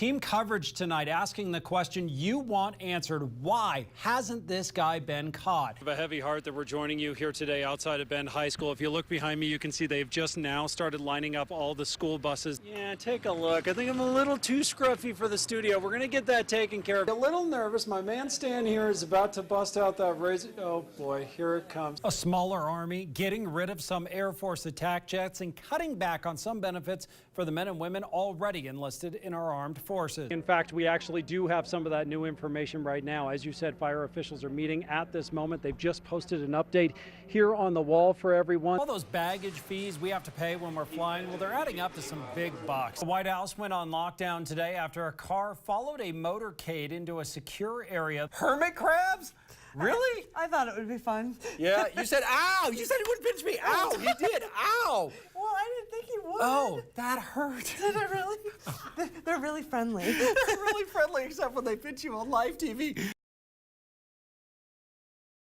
team coverage tonight asking the question you want answered. Why hasn't this guy been caught? Of a heavy heart that we're joining you here today outside of Bend High School. If you look behind me, you can see they've just now started lining up all the school buses. Yeah, take a look. I think I'm a little too scruffy for the studio. We're going to get that taken care of. A little nervous. My man Stan here is about to bust out that razor. Oh boy, here it comes. A smaller army getting rid of some Air Force attack jets and cutting back on some benefits for the men and women already enlisted in our armed forces. In fact, we actually do have some of that new information right now. As you said, fire officials are meeting at this moment. They've just posted an update here on the wall for everyone. All those baggage fees we have to pay when we're flying, well, they're adding up to some big bucks. The White House went on lockdown today after a car followed a motorcade into a secure area. Hermit crabs? Really? I thought it would be fun. Yeah, you said, ow! You said he wouldn't pinch me. Ow! He did. Ow! Well, I didn't think he would. Oh, that hurt. Did it really? They're really friendly. They're really friendly, except when they pinch you on live TV.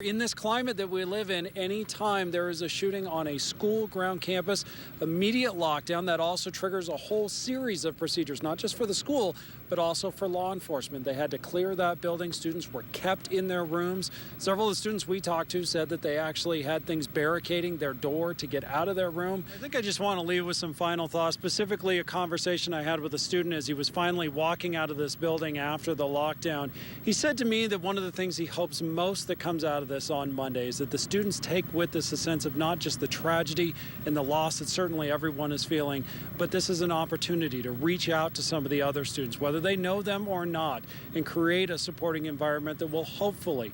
In this climate that we live in, anytime there is a shooting on a school ground campus, immediate lockdown, that also triggers a whole series of procedures, not just for the school, but also for law enforcement. They had to clear that building. Students were kept in their rooms. Several of the students we talked to said that they actually had things barricading their door to get out of their room. I think I just want to leave with some final thoughts, specifically a conversation I had with a student as he was finally walking out of this building after the lockdown. He said to me that one of the things he hopes most that comes out of this on Monday is that the students take with us a sense of not just the tragedy and the loss that certainly everyone is feeling, but this is an opportunity to reach out to some of the other students, whether they know them or not, and create a supporting environment that will hopefully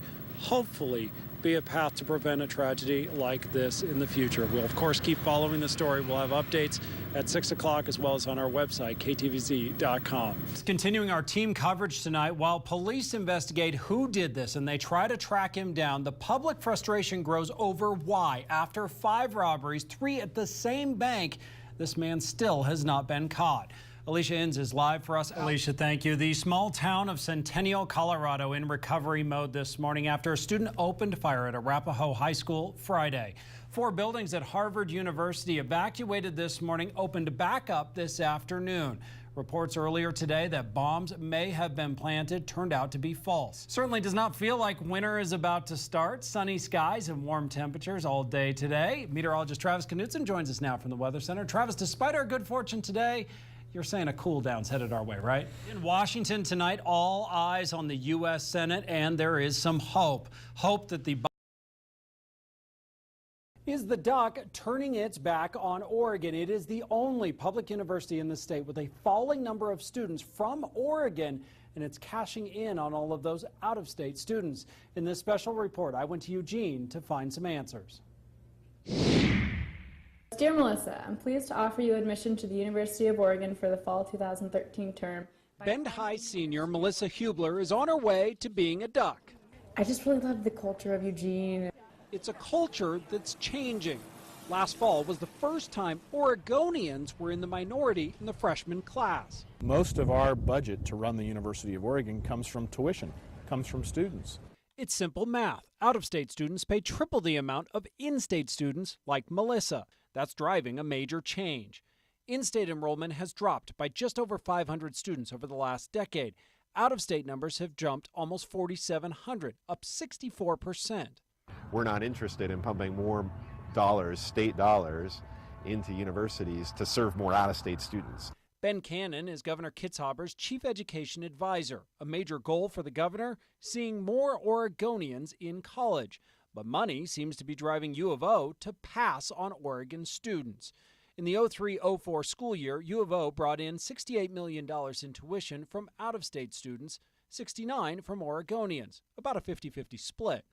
be a path to prevent a tragedy like this in the future. We'll, of course, keep following the story. We'll have updates at 6 o'clock as well as on our website, ktvz.com. Continuing our team coverage tonight, while police investigate who did this and they try to track him down, the public frustration grows over why, after 5 robberies, 3 at the same bank, this man still has not been caught. Alicia Inns is live for us. Alicia, thank you. The small town of Centennial, Colorado in recovery mode this morning after a student opened fire at Arapahoe High School Friday. 4 buildings at Harvard University evacuated this morning, opened back up this afternoon. Reports earlier today that bombs may have been planted turned out to be false. Certainly does not feel like winter is about to start. Sunny skies and warm temperatures all day today. Meteorologist Travis Knutson joins us now from the Weather Center. Travis, despite our good fortune today, you're saying a cool down's headed our way, right? In Washington tonight, all eyes on the U.S. Senate, and there is some hope. Hope that the is the duck turning its back on Oregon. It is the only public university in the state with a falling number of students from Oregon, and it's cashing in on all of those out-of-state students. In this special report, I went to Eugene to find some answers. Dear Melissa, I'm pleased to offer you admission to the University of Oregon for the fall 2013 term. Bend High senior Melissa Hubler is on her way to being a duck. I just really love the culture of Eugene. It's a culture that's changing. Last fall was the first time Oregonians were in the minority in the freshman class. Most of our budget to run the University of Oregon comes from tuition, comes from students. It's simple math. Out-of-state students pay triple the amount of in-state students like Melissa. That's driving a major change. In-state enrollment has dropped by just over 500 students over the last decade. Out-of-state numbers have jumped almost 4,700, up 64%. We're not interested in pumping more dollars, state dollars, into universities to serve more out-of-state students. Ben Cannon is Governor Kitzhaber's chief education advisor. A major goal for the governor, seeing more Oregonians in college. But money seems to be driving U of O to pass on Oregon students. In the 03-04 school year, U of O brought in $68 million in tuition from out-of-state students, $69 from Oregonians, about a 50-50 split.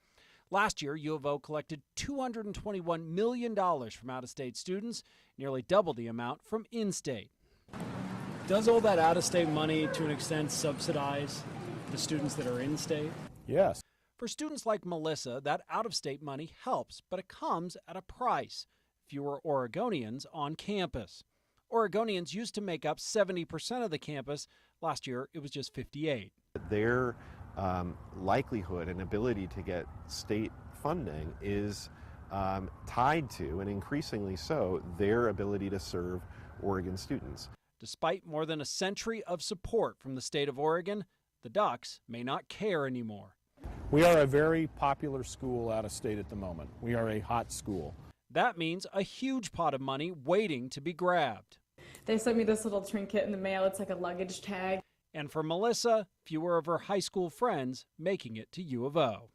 Last year, U of O collected $221 million from out-of-state students, nearly double the amount from in-state. Does all that out-of-state money, to an extent, subsidize the students that are in-state? Yes. For students like Melissa, that out-of-state money helps, but it comes at a price. Fewer Oregonians on campus. Oregonians used to make up 70% of the campus. Last year, it was just 58%. Their likelihood and ability to get state funding is tied to, and increasingly so, their ability to serve Oregon students. Despite more than a century of support from the state of Oregon, the Ducks may not care anymore. We are a very popular school out of state at the moment. We are a hot school. That means a huge pot of money waiting to be grabbed. They sent me this little trinket in the mail. It's like a luggage tag. And for Melissa, fewer of her high school friends making it to U of O.